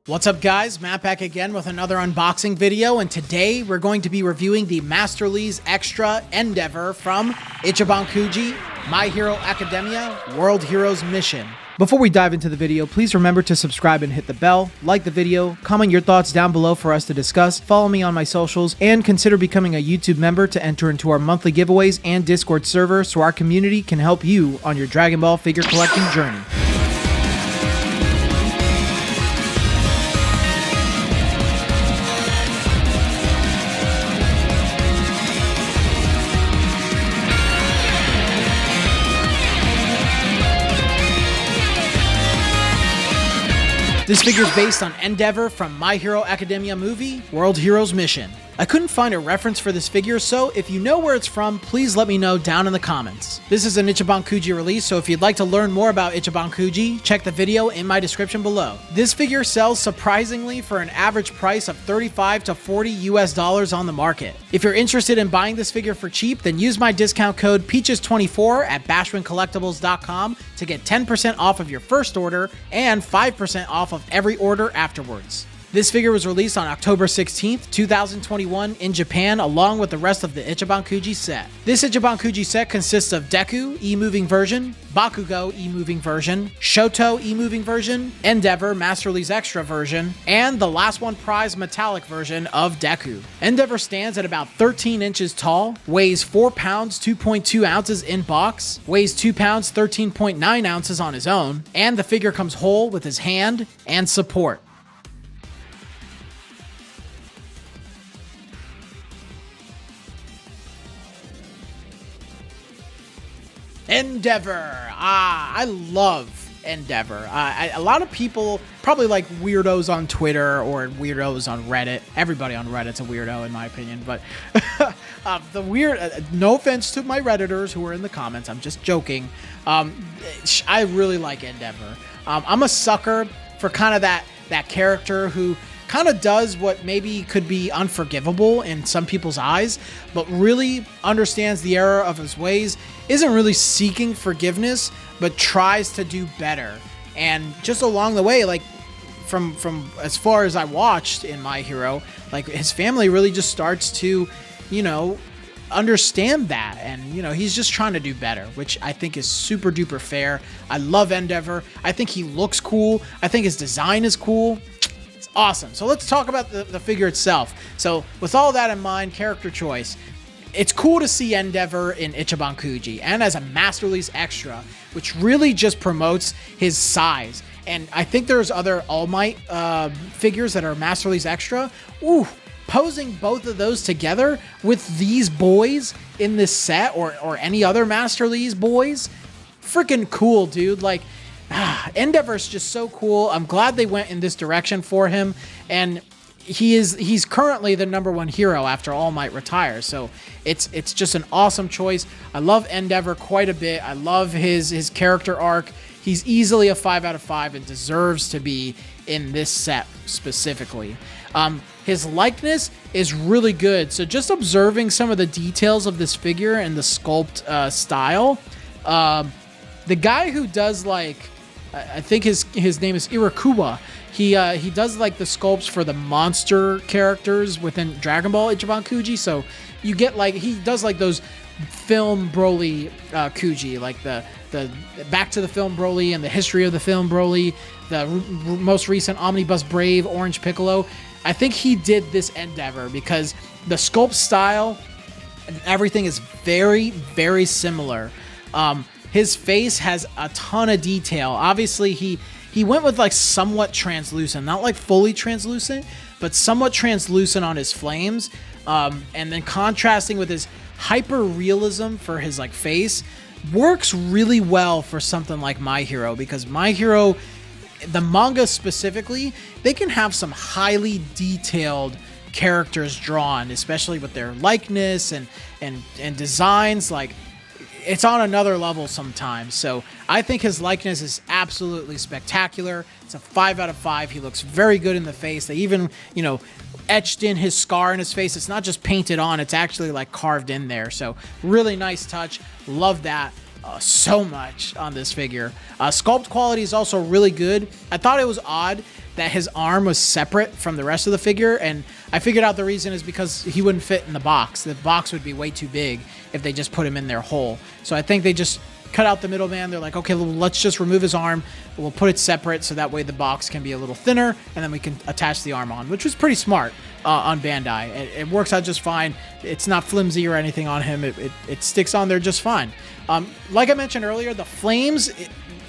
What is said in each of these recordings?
What's up guys, Matt back again with another unboxing video, and today we're going to be reviewing the Masterlise Extra Endeavor from Ichiban Kuji, My Hero Academia, World Heroes Mission. Before we dive into the video, please remember to subscribe and hit the bell, like the video, comment your thoughts down below for us to discuss, follow me on my socials, and consider becoming a YouTube member to enter into our monthly giveaways and Discord server so our community can help you on your Dragon Ball figure collecting journey. This figure is based on Endeavor from My Hero Academia movie, World Heroes Mission. I couldn't find a reference for this figure, so if you know where it's from, please let me know down in the comments. This is an Ichiban Kuji release, so if you'd like to learn more about Ichiban Kuji, check the video in my description below. This figure sells surprisingly for an average price of $35 to $40 on the market. If you're interested in buying this figure for cheap, then use my discount code PEACHES24 at bashmancollectibles.com to get 10% off of your first order and 5% off of every order afterwards. This figure was released on October 16th, 2021 in Japan, along with the rest of the Ichiban Kuji set. This Ichiban Kuji set consists of Deku, E-moving version, Bakugo, E-moving version, Shoto, E-moving version, Endeavor, Masterlise Extra version, and the last one prize metallic version of Deku. Endeavor stands at about 13 inches tall, weighs 4 pounds 2.2 ounces in box, weighs 2 pounds 13.9 ounces on his own, and the figure comes whole with his hand and support. Endeavor. I love Endeavor. A lot of people, probably like weirdos on Twitter or weirdos on Reddit. Everybody on Reddit's a weirdo in my opinion, but no offense to my Redditors who are in the comments, I'm just joking. I really like Endeavor. I'm a sucker for kind of that character who kind of does what maybe could be unforgivable in some people's eyes, but really understands the error of his ways, isn't really seeking forgiveness, but tries to do better. And just along the way, like from as far as I watched in My Hero, like his family really just starts to, understand that, and he's just trying to do better, which I think is super duper fair. I love Endeavor. I think he looks cool. I think his design is cool. Awesome. So let's talk about the figure itself. So with all that in mind, character choice, it's cool to see Endeavor in Ichiban Kuji and as a Masterlise Extra, which really just promotes his size. And I think there's other All Might figures that are Masterlise Extra. Ooh, posing both of those together with these boys in this set or any other Masterlise boys, freaking cool, dude. Like, Endeavor's just so cool. I'm glad they went in this direction for him, and he's currently the #1 hero after All Might retires. So it's just an awesome choice. I love Endeavor quite a bit. I love his character arc. He's easily a 5 out of 5 and deserves to be in this set specifically. His likeness is really good. So just observing some of the details of this figure and the sculpt style, the guy who does I think his name is Irakuwa. He does like the sculpts for the monster characters within Dragon Ball Ichiban Kuji. So you get he does like those film Broly Kuji, like the back to the film Broly and the history of the film Broly, the most recent Omnibus Brave Orange Piccolo. I think he did this Endeavor because the sculpt style and everything is very, very similar. His face has a ton of detail. Obviously, he went with somewhat translucent, not fully translucent, but somewhat translucent on his flames. And then contrasting with his hyper realism for his face works really well for something like My Hero, because My Hero, the manga specifically, they can have some highly detailed characters drawn, especially with their likeness and designs. It's on another level sometimes. So I think his likeness is absolutely spectacular. It's a 5 out of 5. He looks very good in the face. They even, etched in his scar in his face. It's not just painted on, it's actually carved in there. So really nice touch. Love that. so much on this figure. Sculpt quality is also really good. I thought it was odd that his arm was separate from the rest of the figure, and I figured out the reason is because he wouldn't fit in the box. The box would be way too big if they just put him in their hole. So I think they just cut out the middleman. They're like, okay, well, let's just remove his arm. We'll put it separate so that way the box can be a little thinner, and then we can attach the arm on, which was pretty smart on Bandai. It works out just fine. It's not flimsy or anything on him. It sticks on there just fine. Like I mentioned earlier, the flames,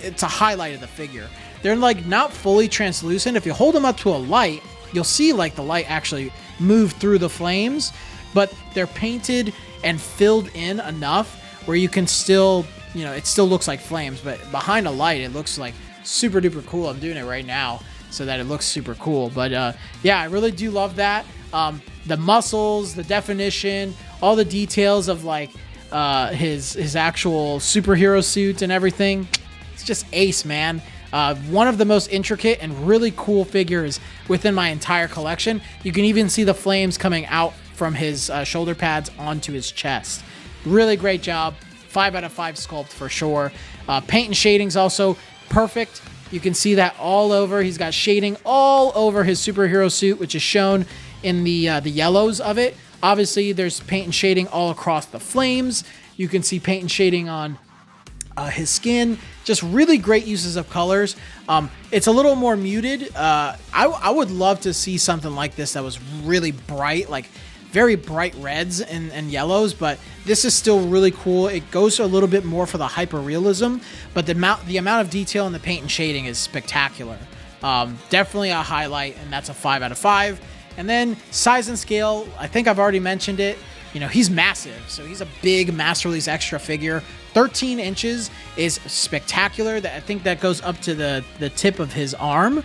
it's a highlight of the figure. They're like not fully translucent. If you hold them up to a light, you'll see like the light actually move through the flames, but they're painted and filled in enough where you can still, you know, it still looks like flames, but behind a light, it looks like super duper cool. I'm doing it right now so that it looks super cool. But yeah, I really do love that. The muscles, the definition, all the details of like his actual superhero suit and everything. It's just ace, man. One of the most intricate and really cool figures within my entire collection. You can even see the flames coming out from his shoulder pads onto his chest. Really great job. 5 out of 5 sculpt for sure. Paint and shading's also perfect. You can see that all over. He's got shading all over his superhero suit, which is shown in the yellows of it. Obviously, there's paint and shading all across the flames. You can see paint and shading on his skin. Just really great uses of colors. It's a little more muted. I would love to see something like this that was really bright, like very bright reds and yellows, but this is still really cool. It goes a little bit more for the hyper realism, but the amount of detail in the paint and shading is spectacular. Definitely a highlight, and that's a 5 out of 5. And then size and scale, I think I've already mentioned it. You know, he's massive, so he's a big Masterlise extra figure. 13 inches is spectacular. I think that goes up to the tip of his arm.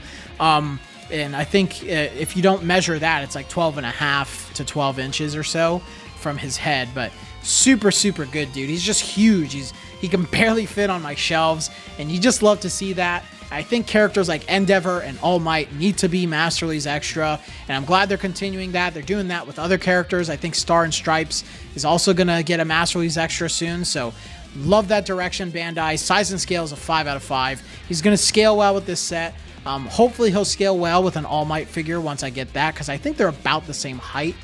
And I think if you don't measure that, it's like 12 and a half to 12 inches or so from his head. But super, super good, dude. He's just huge. He can barely fit on my shelves, and you just love to see that. I think characters like Endeavor and All Might need to be Masterlise extra, and I'm glad they're continuing that. They're doing that with other characters. I think Star and Stripes is also going to get a Masterlise extra soon, so love that direction, Bandai. Size and scale is a 5 out of 5. He's going to scale well with this set. Hopefully he'll scale well with an All Might figure once I get that, because I think they're about the same height.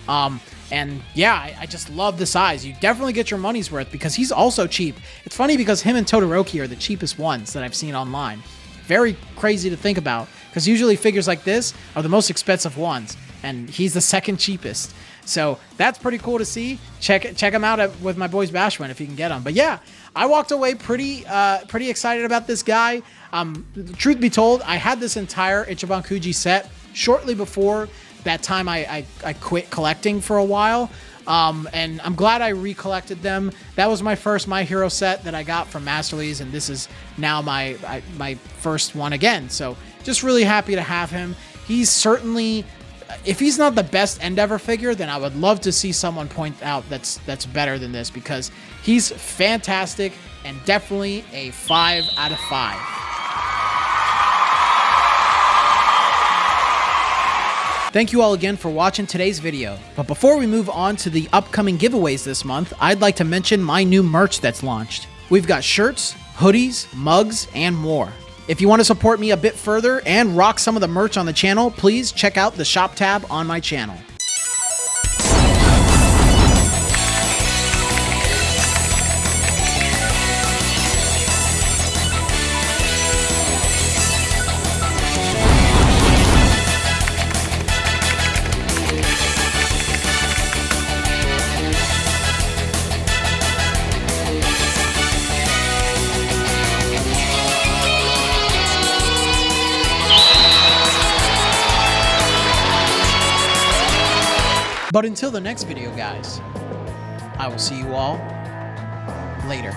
And yeah, I just love the size. You definitely get your money's worth because he's also cheap. It's funny because him and Todoroki are the cheapest ones that I've seen online. Very crazy to think about, because usually figures like this are the most expensive ones, and he's the second cheapest. So that's pretty cool to see. Check him out with my boys Bashman if you can get him. But yeah, I walked away pretty excited about this guy. Truth be told, I had this entire Ichiban Kuji set shortly before that time I quit collecting for a while. And I'm glad I recollected them. That was my first My Hero set that I got from Masterlise, and this is now my first one again. So just really happy to have him. He's certainly, if he's not the best Endeavor figure, then I would love to see someone point out that's better than this, because he's fantastic and definitely a 5 out of 5. Thank you all again for watching today's video. But before we move on to the upcoming giveaways this month, I'd like to mention my new merch that's launched. We've got shirts, hoodies, mugs, and more. If you want to support me a bit further and rock some of the merch on the channel, please check out the shop tab on my channel. But until the next video, guys, I will see you all later.